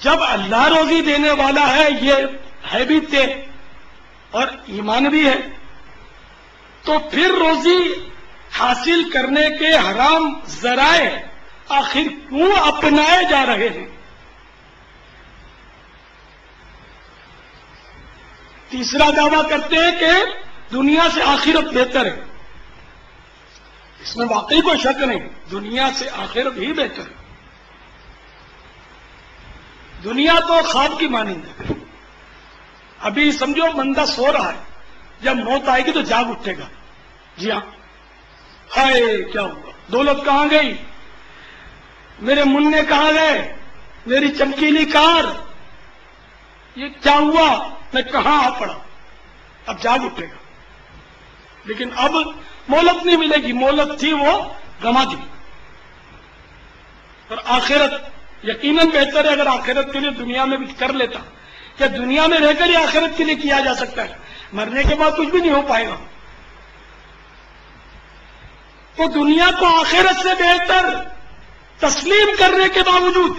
جب اللہ روزی دینے والا ہے، یہ ہے بھی تے اور ایمان بھی ہے، تو پھر روزی حاصل کرنے کے حرام ذرائع آخر کیوں اپنائے جا رہے ہیں؟ تیسرا دعویٰ کرتے ہیں کہ دنیا سے آخرت بہتر ہے. اس میں واقعی کوئی شک نہیں، دنیا سے آخرت ہی بہتر ہے. دنیا تو خواب کی مانند ہے. ابھی سمجھو بندہ سو رہا ہے، جب موت آئے گی تو جاگ اٹھے گا. جی ہاں، ہائے کیا ہوا، دولت کہاں گئی، میرے منع کہاں گئے، میری چمکیلی کار، یہ کیا ہوا، میں کہاں آ پڑا. اب جاگ اٹھے گا. لیکن اب مہلت نہیں ملے گی، مہلت تھی وہ گما دی. اور آخرت یقیناً بہتر ہے. اگر آخرت کے لیے دنیا میں بھی کر لیتا، کیا دنیا میں رہ کر ہی آخرت کے لیے کیا جا سکتا ہے؟ مرنے کے بعد کچھ بھی نہیں ہو پائے گا. تو دنیا کو آخرت سے بہتر تسلیم کرنے کے باوجود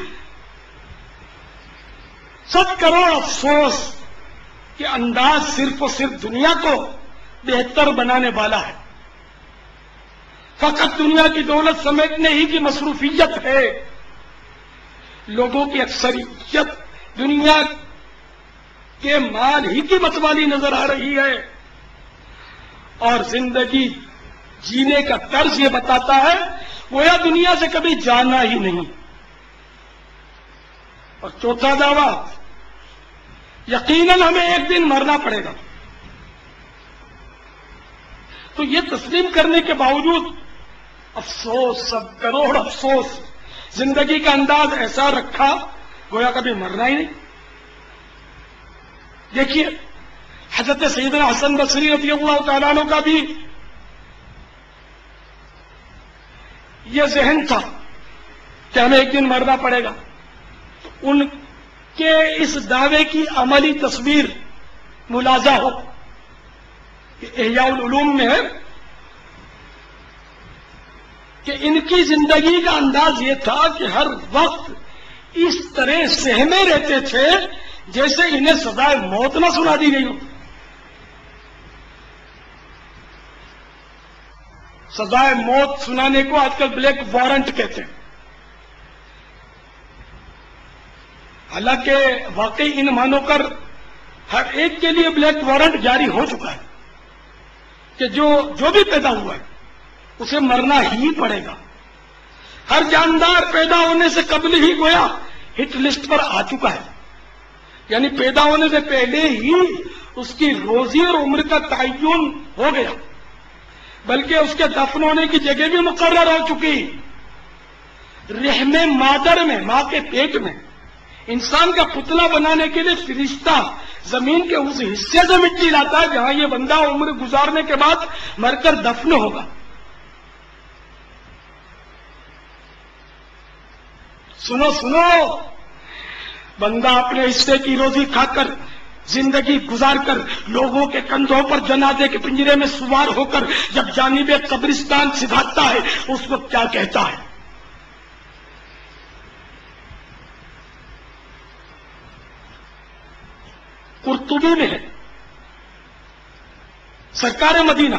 100 کروڑ افسوس کہ انداز صرف اور صرف دنیا کو بہتر بنانے والا ہے. فقط دنیا کی دولت سمیٹنے ہی کی مصروفیت ہے. لوگوں کی اکثریت دنیا کے مال ہی کی متوالی نظر آ رہی ہے، اور زندگی جینے کا طرز یہ بتاتا ہے گویا دنیا سے کبھی جانا ہی نہیں. اور چوتھا دعویٰ، یقیناً ہمیں ایک دن مرنا پڑے گا. تو یہ تسلیم کرنے کے باوجود افسوس، 100 کروڑ افسوس، زندگی کا انداز ایسا رکھا گویا کبھی مرنا ہی نہیں. دیکھیے حضرت سیدنا حسن بصری رضی اللہ تعالیٰ عنہ کا بھی یہ ذہن تھا کہ ہمیں ایک دن مرنا پڑے گا. ان کے اس دعوے کی عملی تصویر ملاحظہ ہو کہ احیاء العلوم میں ہے کہ ان کی زندگی کا انداز یہ تھا کہ ہر وقت اس طرح سہمے رہتے تھے جیسے انہیں سزائے موت نہ سنا دی گئی ہو. سزائے موت سنانے کو آج کل بلیک وارنٹ کہتے ہیں. حالانکہ واقعی ان مانو کر ہر ایک کے لیے بلیک وارنٹ جاری ہو چکا ہے کہ جو بھی پیدا ہوا ہے اسے مرنا ہی پڑے گا. ہر جاندار پیدا ہونے سے قبل ہی گویا ہٹ لسٹ پر آ چکا ہے. یعنی پیدا ہونے سے پہلے ہی اس کی روزی اور عمر کا تعین ہو گیا، بلکہ اس کے دفن ہونے کی جگہ بھی مقرر ہو چکی. رحم مادر میں، ماں کے پیٹ میں انسان کا پتلا بنانے کے لیے فرشتہ زمین کے اس حصے سے مٹی لاتا ہے جہاں یہ بندہ عمر گزارنے کے بعد مر کر دفن ہوگا. سنو سنو، بندہ اپنے حصے کی روزی کھا کر، زندگی گزار کر، لوگوں کے کندھوں پر جنازے کے پنجرے میں سوار ہو کر جب جانب قبرستان سدھارتا ہے اس وقت کیا کہتا ہے؟ قرطبی میں ہے، سرکار مدینہ،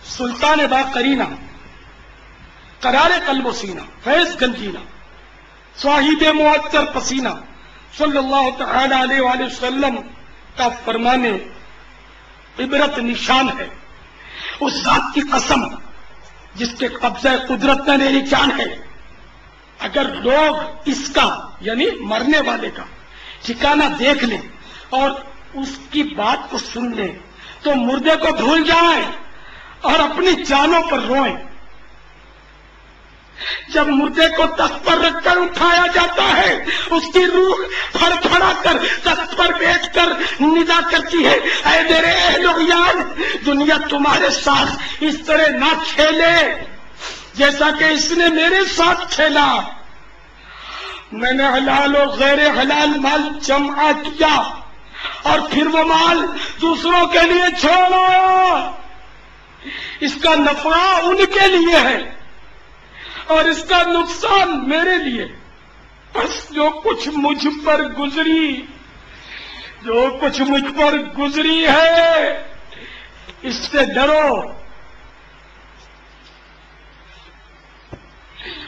سلطان باقرینہ، قرار قلب و سینہ، فیض گنجینہ، صاحب معطر پسینہ صلی اللہ تعالی علیہ وآلہ وسلم کا فرمانے عبرت نشان ہے. اس ذات کی قسم جس کے قبضہ قدرت میں میری جان ہے، اگر لوگ اس کا یعنی مرنے والے کا ٹھکانہ دیکھ لیں اور اس کی بات کو سن لیں تو مردے کو بھول جائیں اور اپنی جانوں پر روئیں. جب مردے کو تخت پر رکھ کر اٹھایا جاتا ہے اس کی روح پھڑ پھڑا کر تخت پر بیٹھ کر ندا کرتی ہے، اے میرے اہل و عیال، دنیا تمہارے ساتھ اس طرح نہ کھیلے جیسا کہ اس نے میرے ساتھ کھیلا. میں نے حلال و غیر حلال مال جمع کیا اور پھر وہ مال دوسروں کے لیے چھوڑا. اس کا نفع ان کے لیے ہے اور اس کا نقصان میرے لیے. بس جو کچھ مجھ پر گزری ہے اس سے ڈرو۔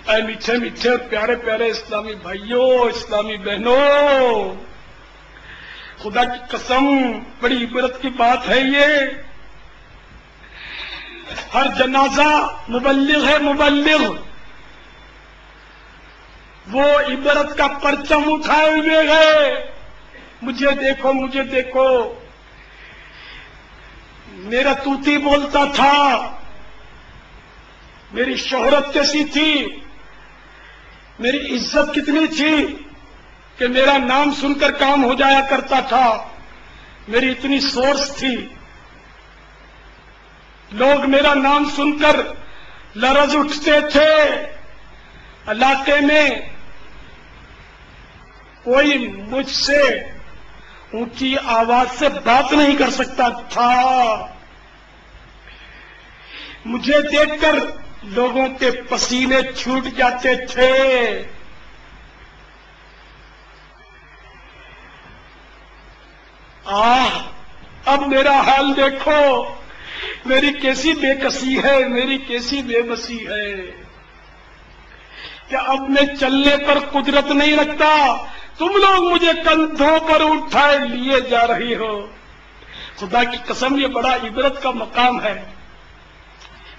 اے میٹھے میٹھے اور پیارے پیارے اسلامی بھائیوں، اسلامی بہنوں، خدا کی قسم بڑی عبرت کی بات ہے یہ۔ ہر جنازہ مبلغ ہے، مبلغ وہ عبرت کا پرچم اٹھائے ہوئے گئے، مجھے دیکھو مجھے دیکھو۔ میرا طوطی بولتا تھا، میری شہرت کیسی تھی، میری عزت کتنی تھی کہ میرا نام سن کر کام ہو جایا کرتا تھا، میری اتنی سورس تھی، لوگ میرا نام سن کر لرز اٹھتے تھے، علاقے میں کوئی مجھ سے اونچی آواز سے بات نہیں کر سکتا تھا۔ مجھے دیکھ کر لوگوں کے پسینے چھوٹ جاتے تھے۔ اب میرا حال دیکھو، میری کیسی بے کسی ہے، میری کیسی بے بسی ہے کہ اب میں چلنے پر قدرت نہیں رکھتا، تم لوگ مجھے کندھوں پر اٹھائے لیے جا رہی ہو۔ خدا کی قسم یہ بڑا عبرت کا مقام ہے۔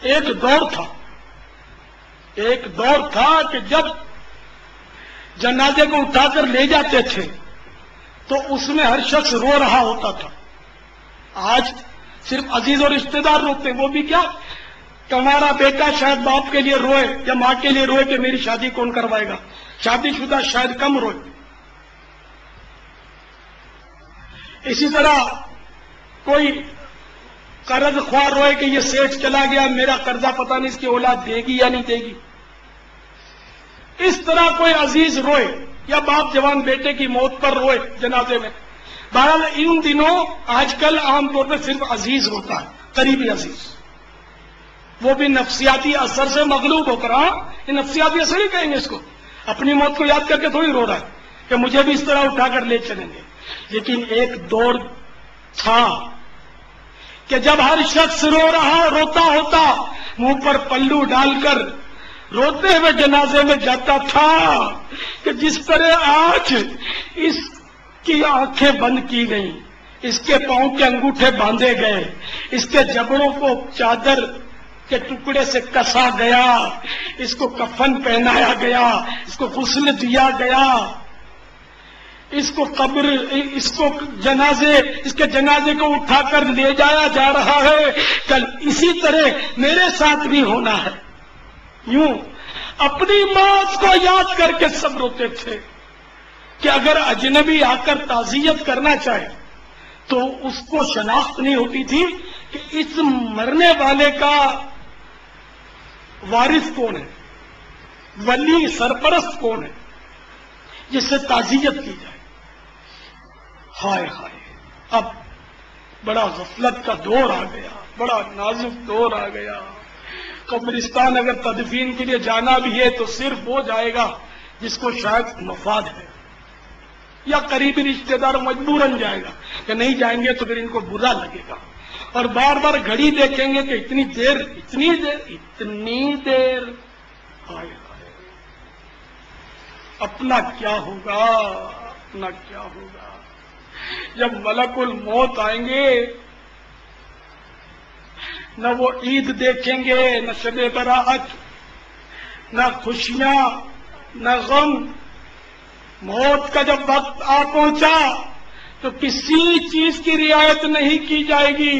ایک دور تھا کہ جب جنازے کو اٹھا کر لے جاتے تھے تو اس میں ہر شخص رو رہا ہوتا تھا۔ آج صرف عزیز اور رشتے دار روتے ہیں، وہ بھی کیا کہ ہمارا بیٹا شاید باپ کے لیے روئے یا ماں کے لیے روئے کہ میری شادی کون کروائے گا، شادی شدہ شاید کم روئے۔ اسی طرح کوئی قرض خواہ روئے کہ یہ سیٹھ چلا گیا، میرا قرضہ پتہ نہیں اس کی اولاد دے گی یا نہیں دے گی۔ اس طرح کوئی عزیز روئے یا باپ جوان بیٹے کی موت پر روئے جنازے میں۔ بہرحال ان دنوں آج کل عام طور پہ صرف عزیز روتا ہے، قریبی عزیز، وہ بھی نفسیاتی اثر سے مغلوب ہو کر۔ یہ نفسیاتی اثر ہی کہیں گے اس کو، اپنی موت کو یاد کر کے تھوڑی رو رہا ہے کہ مجھے بھی اس طرح اٹھا کر لے چلیں گے۔ لیکن ایک دور تھا کہ جب ہر شخص روتا ہوتا، منہ پر پلو ڈال کر روتے ہوئے جنازے میں جاتا تھا کہ جس طرح آج اس کی آنکھیں بند کی گئی، اس کے پاؤں کے انگوٹھے باندھے گئے، اس کے جبڑوں کو چادر کے ٹکڑے سے کسا گیا، اس کو کفن پہنایا گیا، اس کو غسل دیا گیا، اس کے جنازے کو اٹھا کر لے جایا جا رہا ہے۔ کل اسی طرح میرے ساتھ بھی ہونا ہے۔ یوں اپنی موت کو یاد کر کے سب روتے تھے کہ اگر اجنبی آ کر تعزیت کرنا چاہے تو اس کو شناخت نہیں ہوتی تھی کہ اس مرنے والے کا وارث کون ہے، ولی سرپرست کون ہے جس سے تعزیت کی جائے۔ ہائے ہائے، اب بڑا غفلت کا دور آ گیا، بڑا نازک دور آ گیا۔ قبرستان اگر تدفین کے لیے جانا بھی ہے تو صرف وہ جائے گا جس کو شاید مفاد ہے، یا قریبی رشتے دار مجبوراً جائے گا، کہ نہیں جائیں گے تو پھر ان کو برا لگے گا، اور بار بار گھڑی دیکھیں گے کہ اتنی دیر۔ ہائے ہائے، اپنا کیا ہوگا، اپنا کیا ہوگا جب ملک الموت آئیں گے؟ نہ وہ عید دیکھیں گے، نہ شب برات، نہ خوشیاں، نہ غم۔ موت کا جب وقت آ پہنچا تو کسی چیز کی رعایت نہیں کی جائے گی۔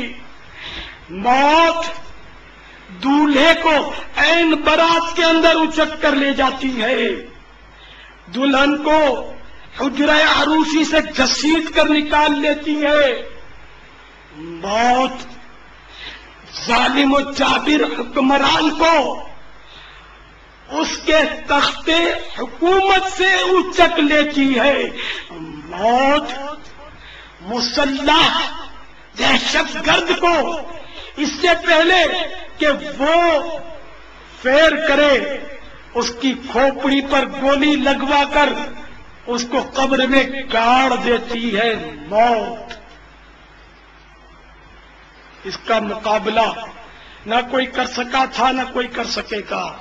موت دولہے کو عین برات کے اندر اچک کر لے جاتی ہے، دلہن کو حجرہ عروسی سے گھسیٹ کر نکال لیتی ہے۔ موت ظالم و جابر حکمران کو اس کے تخت حکومت سے اچک لیتی ہے۔ موت مسلح دہشت گرد کو اس سے پہلے کہ وہ فیر کرے، اس کی کھوپڑی پر گولی لگوا کر اس کو قبر میں گاڑ دیتی ہے موت۔ اس کا مقابلہ نہ کوئی کر سکا تھا، نہ کوئی کر سکے گا۔